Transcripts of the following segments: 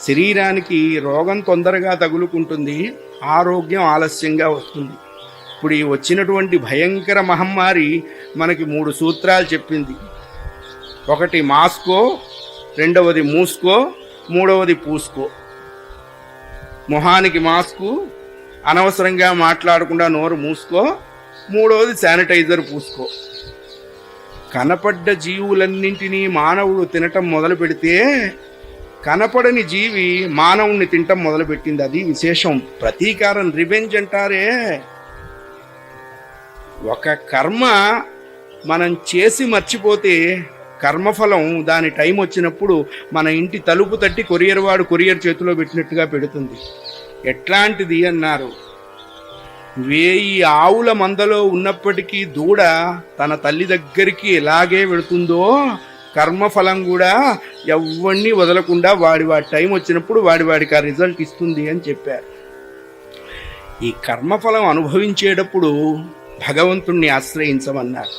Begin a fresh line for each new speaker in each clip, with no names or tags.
శరీరానికి రోగం తొందరగా తగులుకుంటుంది, ఆరోగ్యం ఆలస్యంగా వస్తుంది. ఇప్పుడు ఈ వచ్చినటువంటి భయంకర మహమ్మారి మనకి 3 సూత్రాలు చెప్పింది. ఒకటి మాస్కో, రెండవది మూసుకో, మూడవది పూసుకో. మొహానికి మాస్కు, అనవసరంగా మాట్లాడకుండా నోరు మూసుకో, మూడవది శానిటైజర్ పూసుకో. కనపడ్డ జీవులన్నింటినీ మానవుడు తినటం మొదలు పెడితే కనపడని జీవి మానవుణ్ణి తినటం మొదలుపెట్టింది. అది విశేషం. ప్రతీకారం, రివెంజ్ అంటారే. ఒక కర్మ మనం చేసి మర్చిపోతే కర్మఫలం దాని టైం వచ్చినప్పుడు మన ఇంటి తలుపు తట్టి కొరియర్ వాడు కొరియర్ చేతిలో పెట్టినట్టుగా పెడుతుంది. ఎట్లాంటిది అన్నారు, 1000 ఆవుల మందలో ఉన్నప్పటికీ దూడ తన తల్లి దగ్గరికి ఎలాగే వెళుతుందో కర్మఫలం కూడా ఎవరిని వదలకుండా వాడి టైం వచ్చినప్పుడు వాడికి ఆ రిజల్ట్ ఇస్తుంది అని చెప్పారు. ఈ కర్మఫలం అనుభవించేటప్పుడు భగవంతుణ్ణి ఆశ్రయించమన్నారు.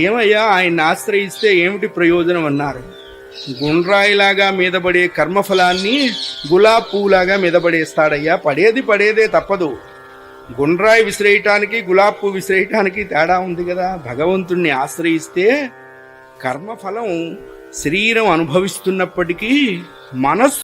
ఏమయ్యా, ఆయన్ని ఆశ్రయిస్తే ఏమిటి ప్రయోజనం అన్నారు. గుండ్రాయిలాగా మీదపడే కర్మఫలాన్ని గులాబ్ పువ్వులాగా మీదపడేస్తాడయ్యా. పడేదే తప్పదు. గుండ్రాయి విసిరేయటానికి గులాబ్ పువ్వు విసిరేయటానికి తేడా ఉంది కదా. భగవంతుణ్ణి ఆశ్రయిస్తే కర్మఫలం శరీరం అనుభవిస్తున్నప్పటికీ మనస్సు